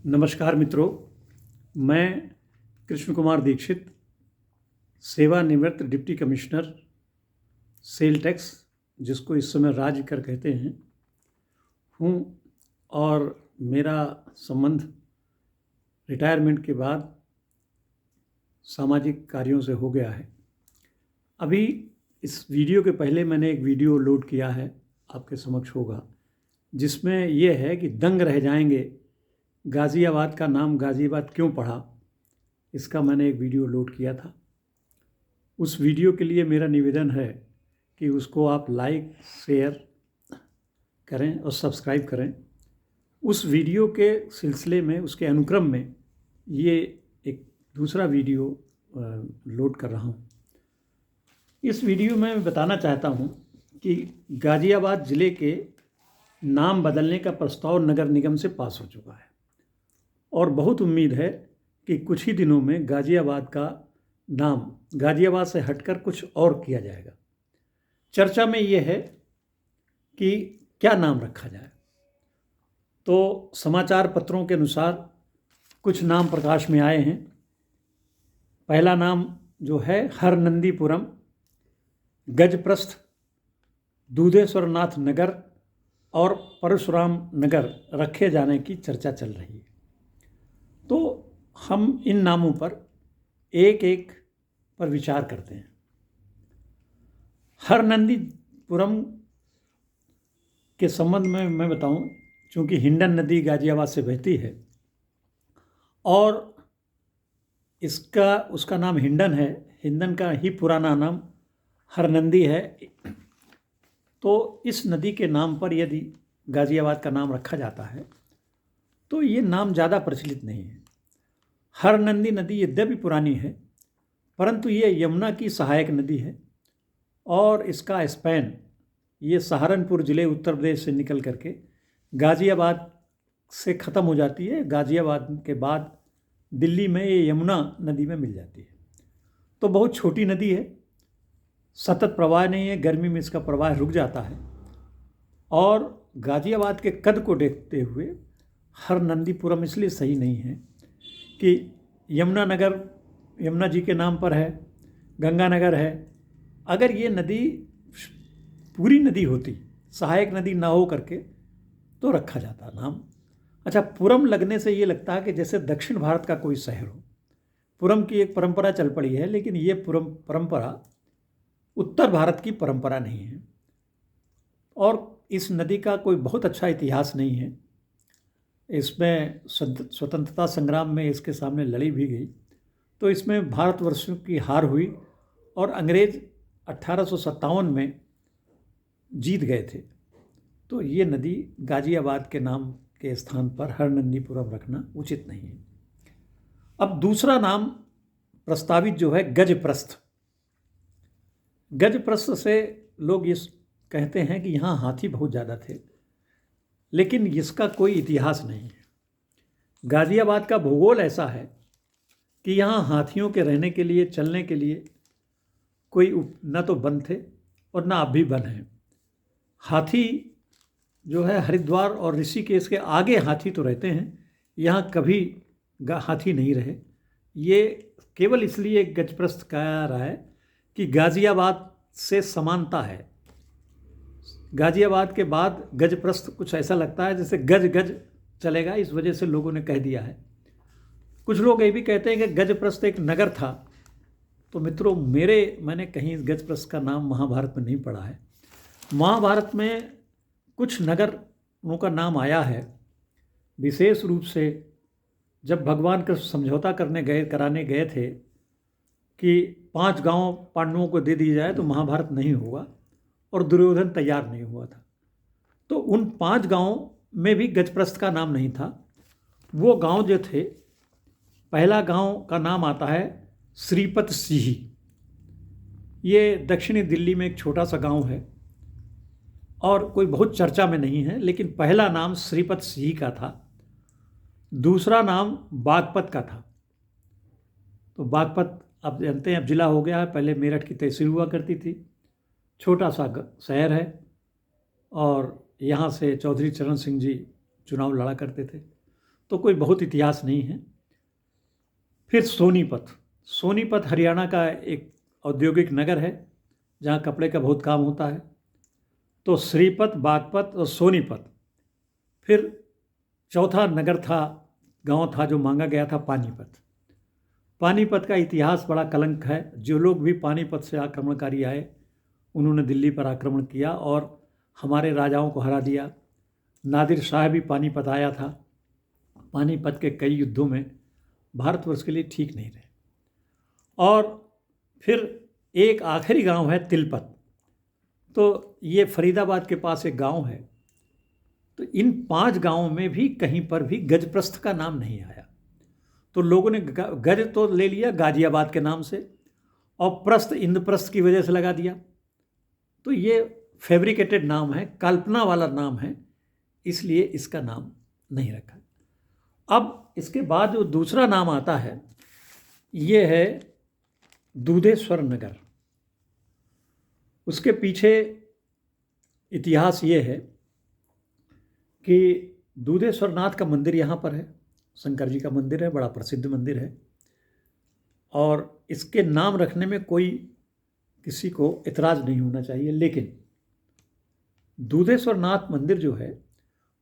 नमस्कार मित्रों, मैं कृष्ण कुमार दीक्षित, सेवानिवृत्त डिप्टी कमिश्नर सेल टैक्स, जिसको इस समय राज्य कर कहते हैं, हूँ। और मेरा संबंध रिटायरमेंट के बाद सामाजिक कार्यों से हो गया है। अभी इस वीडियो के पहले मैंने एक वीडियो लोड किया है, आपके समक्ष होगा, जिसमें यह है कि दंग रह जाएंगे, गाज़ियाबाद का नाम गाज़ियाबाद क्यों पड़ा। इसका मैंने एक वीडियो लोड किया था। उस वीडियो के लिए मेरा निवेदन है कि उसको आप लाइक, शेयर करें और सब्सक्राइब करें। उस वीडियो के सिलसिले में, उसके अनुक्रम में, ये एक दूसरा वीडियो लोड कर रहा हूँ। इस वीडियो में मैं बताना चाहता हूँ कि गाज़ियाबाद ज़िले के नाम बदलने का प्रस्ताव नगर निगम से पास हो चुका है और बहुत उम्मीद है कि कुछ ही दिनों में गाज़ियाबाद का नाम गाज़ियाबाद से हटकर कुछ और किया जाएगा। चर्चा में ये है कि क्या नाम रखा जाए। तो समाचार पत्रों के अनुसार कुछ नाम प्रकाश में आए हैं। पहला नाम जो है हरनंदीपुरम, गजप्रस्थ, दूधेश्वरनाथ नगर और परशुराम नगर रखे जाने की चर्चा चल रही है। तो हम इन नामों पर एक एक पर विचार करते हैं। हरनंदीपुरम के संबंध में मैं बताऊं, चूँकि हिंडन नदी गाज़ियाबाद से बहती है और उसका नाम हिंडन है, हिंडन का ही पुराना नाम हरनंदी है। तो इस नदी के नाम पर यदि गाज़ियाबाद का नाम रखा जाता है तो ये नाम ज़्यादा प्रचलित नहीं है। हरनंदी नदी यद्यपि पुरानी है, परंतु ये यमुना की सहायक नदी है और इसका स्पैन ये सहारनपुर ज़िले उत्तर प्रदेश से निकल करके गाज़ियाबाद से ख़त्म हो जाती है। गाज़ियाबाद के बाद दिल्ली में ये यमुना नदी में मिल जाती है। तो बहुत छोटी नदी है, सतत प्रवाह नहीं है, गर्मी में इसका प्रवाह रुक जाता है। और गाज़ियाबाद के कद को देखते हुए हरनंदीपुरम इसलिए सही नहीं है कि यमुना नगर यमुना जी के नाम पर है, गंगा नगर है। अगर ये नदी पूरी नदी होती, सहायक नदी ना हो करके, तो रखा जाता नाम। अच्छा, पुरम लगने से ये लगता है कि जैसे दक्षिण भारत का कोई शहर हो। पुरम की एक परंपरा चल पड़ी है, लेकिन ये परंपरा उत्तर भारत की परंपरा नहीं है और इस नदी का कोई बहुत अच्छा इतिहास नहीं है। इसमें स्वतंत्रता संग्राम में इसके सामने लड़ी भी गई, तो इसमें भारतवर्षों की हार हुई और अंग्रेज 1857 में जीत गए थे। तो ये नदी गाज़ियाबाद के नाम के स्थान पर हरनंदीपुरम रखना उचित नहीं है। अब दूसरा नाम प्रस्तावित जो है गजप्रस्थ। गजप्रस्थ से लोग ये कहते हैं कि यहाँ हाथी बहुत ज़्यादा थे, लेकिन इसका कोई इतिहास नहीं है। गाज़ियाबाद का भूगोल ऐसा है कि यहाँ हाथियों के रहने के लिए, चलने के लिए कोई न तो वन थे और ना अब भी वन हैं। हाथी जो है हरिद्वार और ऋषिकेश के आगे हाथी तो रहते हैं, यहाँ कभी हाथी नहीं रहे। ये केवल इसलिए गजप्रस्थ कहा रहा है कि गाज़ियाबाद से समानता है। गाज़ियाबाद के बाद गजप्रस्थ कुछ ऐसा लगता है जैसे गज गज चलेगा, इस वजह से लोगों ने कह दिया है। कुछ लोग ये भी कहते हैं कि गजप्रस्थ एक नगर था। तो मित्रों, मैंने कहीं गजप्रस्थ का नाम महाभारत में नहीं पढ़ा है। महाभारत में कुछ नगरों का नाम आया है, विशेष रूप से जब भगवान कृष्ण समझौता कराने गए थे कि 5 गांव पांडवों को दे दिए जाए तो महाभारत नहीं होगा, और दुर्योधन तैयार नहीं हुआ था। तो उन 5 गांवों में भी गजप्रस्थ का नाम नहीं था। वो गांव जो थे, पहला गांव का नाम आता है श्रीपत सिही। ये दक्षिणी दिल्ली में एक छोटा सा गांव है और कोई बहुत चर्चा में नहीं है, लेकिन पहला नाम श्रीपत सिही का था। दूसरा नाम बागपत का था। तो बागपत आप जानते हैं अब जिला हो गया है, पहले मेरठ की तहसील हुआ करती थी। छोटा सा शहर है और यहाँ से चौधरी चरण सिंह जी चुनाव लड़ा करते थे। तो कोई बहुत इतिहास नहीं है। फिर सोनीपत, सोनीपत हरियाणा का एक औद्योगिक नगर है जहाँ कपड़े का बहुत काम होता है। तो श्रीपत, बागपत और सोनीपत। फिर चौथा नगर था, गांव था जो मांगा गया था, पानीपत। पानीपत का इतिहास बड़ा कलंक है। जो लोग भी पानीपत से आक्रमणकारी आए उन्होंने दिल्ली पर आक्रमण किया और हमारे राजाओं को हरा दिया। नादिर शाह भी पानीपत आया था। पानीपत के कई युद्धों में भारतवर्ष के लिए ठीक नहीं रहे। और फिर एक आखिरी गांव है तिलपत। तो ये फरीदाबाद के पास एक गांव है। तो इन 5 गांवों में भी कहीं पर भी गजप्रस्थ का नाम नहीं आया। तो लोगों ने गज तो ले लिया गाजियाबाद के नाम से और प्रस्थ इंद्रप्रस्थ की वजह से लगा दिया। तो ये फैब्रिकेटेड नाम है, कल्पना वाला नाम है, इसलिए इसका नाम नहीं रखा। अब इसके बाद जो दूसरा नाम आता है ये है दूधेश्वर नगर। उसके पीछे इतिहास ये है कि दूधेश्वर नाथ का मंदिर यहाँ पर है, शंकर जी का मंदिर है, बड़ा प्रसिद्ध मंदिर है। और इसके नाम रखने में कोई किसी को इतराज़ नहीं होना चाहिए। लेकिन दूधेश्वर नाथ मंदिर जो है,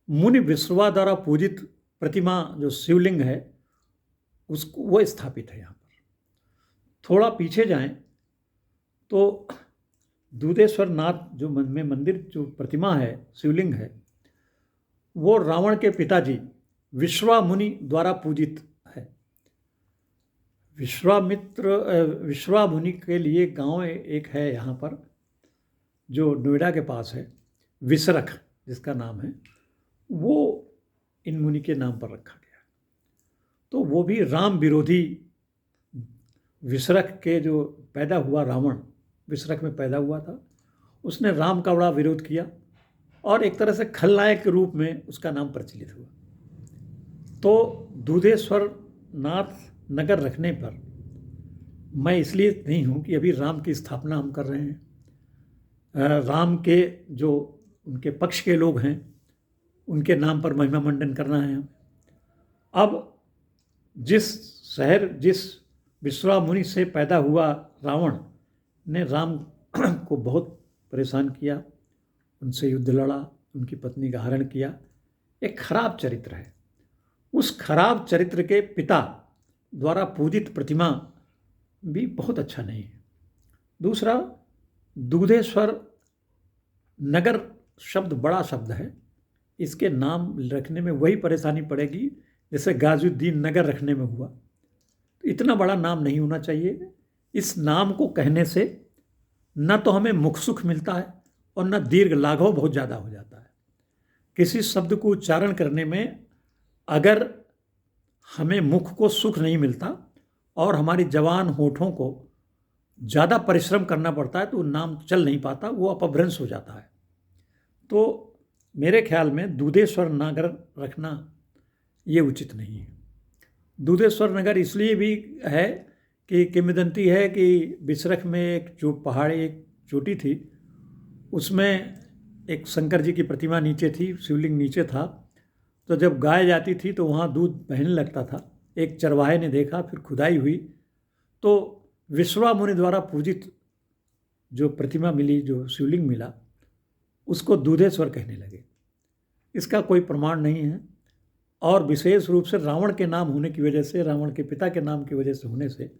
मुनि विश्रवा द्वारा पूजित प्रतिमा जो शिवलिंग है उसको वो स्थापित है यहाँ पर। थोड़ा पीछे जाएं तो दूधेश्वर नाथ जो में मंदिर जो प्रतिमा है, शिवलिंग है, वो रावण के पिताजी विश्वामुनि द्वारा पूजित है। विश्वामुनि के लिए गांव एक है यहाँ पर जो नोएडा के पास है, विसरख जिसका नाम है, वो इन मुनि के नाम पर रखा गया। तो वो भी राम विरोधी, विसरख के जो पैदा हुआ, रावण विसरख में पैदा हुआ था, उसने राम का बड़ा विरोध किया और एक तरह से खलनायक के रूप में उसका नाम प्रचलित हुआ। तो दूधेश्वर नाथ नगर रखने पर मैं इसलिए नहीं हूँ कि अभी राम की स्थापना हम कर रहे हैं। राम के जो उनके पक्ष के लोग हैं उनके नाम पर महिमा मंडन करना है हमें। अब जिस विश्वामुनि से पैदा हुआ रावण ने राम को बहुत परेशान किया, उनसे युद्ध लड़ा, उनकी पत्नी का हरण किया, एक खराब चरित्र है। उस खराब चरित्र के पिता द्वारा पूजित प्रतिमा भी बहुत अच्छा नहीं है। दूसरा, दूधेश्वर नगर शब्द बड़ा शब्द है, इसके नाम रखने में वही परेशानी पड़ेगी जैसे गाजुद्दीन नगर रखने में हुआ। तो इतना बड़ा नाम नहीं होना चाहिए। इस नाम को कहने से न तो हमें मुख सुख मिलता है और न दीर्घ लाघव बहुत ज़्यादा हो जाता है। किसी शब्द को उच्चारण करने में अगर हमें मुख को सुख नहीं मिलता और हमारी जवान होठों को ज़्यादा परिश्रम करना पड़ता है तो नाम चल नहीं पाता, वो अपभ्रंश हो जाता है। तो मेरे ख्याल में दूधेश्वर नगर रखना ये उचित नहीं है। दूधेश्वर नगर इसलिए भी है कि किंवदंती है कि विसरख में एक जो पहाड़ी एक चोटी थी, उसमें एक शंकर जी की प्रतिमा नीचे थी, शिवलिंग नीचे था। तो जब गाय जाती थी तो वहाँ दूध बहने लगता था। एक चरवाहे ने देखा, फिर खुदाई हुई तो विश्वामुनि द्वारा पूजित जो प्रतिमा मिली, जो शिवलिंग मिला, उसको दूधेश्वर कहने लगे। इसका कोई प्रमाण नहीं है। और विशेष रूप से रावण के नाम होने की वजह से, रावण के पिता के नाम की वजह से होने से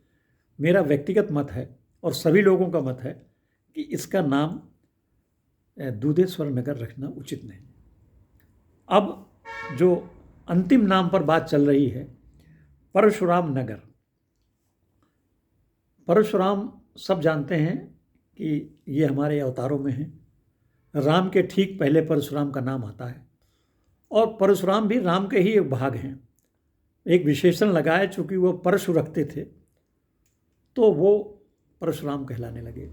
मेरा व्यक्तिगत मत है और सभी लोगों का मत है कि इसका नाम दूधेश्वर नगर रखना उचित नहीं। अब जो अंतिम नाम पर बात चल रही है, परशुराम नगर। परशुराम सब जानते हैं कि ये हमारे अवतारों में हैं। राम के ठीक पहले परशुराम का नाम आता है और परशुराम भी राम के ही एक भाग हैं। एक विशेषण लगाए, चूँकि वो परशु रखते थे तो वो परशुराम कहलाने लगे।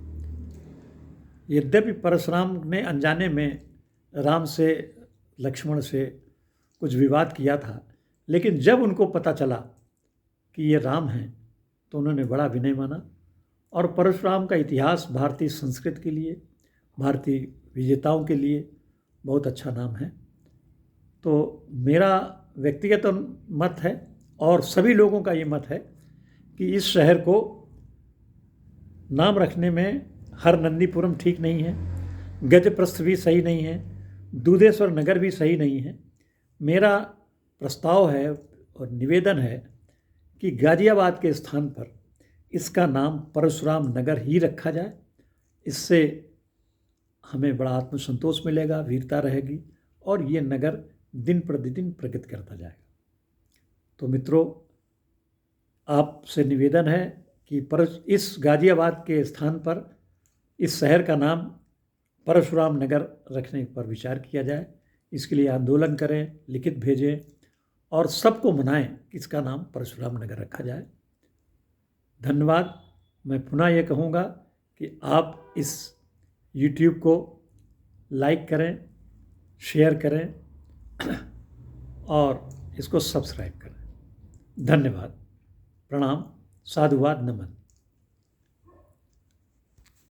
यद्यपि परशुराम ने अनजाने में राम से, लक्ष्मण से कुछ विवाद किया था, लेकिन जब उनको पता चला कि ये राम हैं तो उन्होंने बड़ा विनय माना। और परशुराम का इतिहास भारतीय संस्कृति के लिए, भारतीय विजेताओं के लिए बहुत अच्छा नाम है। तो मेरा व्यक्तिगत मत है और सभी लोगों का ये मत है कि इस शहर को नाम रखने में हरनंदीपुरम ठीक नहीं है, गजप्रस्थ भी सही नहीं है, दूधेश्वर नगर भी सही नहीं है। मेरा प्रस्ताव है और निवेदन है कि गाजियाबाद के स्थान पर इसका नाम परशुराम नगर ही रखा जाए। इससे हमें बड़ा आत्मसंतोष मिलेगा, वीरता रहेगी और ये नगर दिन प्रतिदिन प्रगति करता जाएगा। तो मित्रों, आपसे निवेदन है कि इस गाजियाबाद के स्थान पर इस शहर का नाम परशुराम नगर रखने पर विचार किया जाए। इसके लिए आंदोलन करें, लिखित भेजें और सबको मनाएं कि इसका नाम परशुराम नगर रखा जाए। धन्यवाद। मैं पुनः ये कहूँगा कि आप इस YouTube को लाइक करें, शेयर करें और इसको सब्सक्राइब करें। धन्यवाद। प्रणाम, साधुवाद, नमन।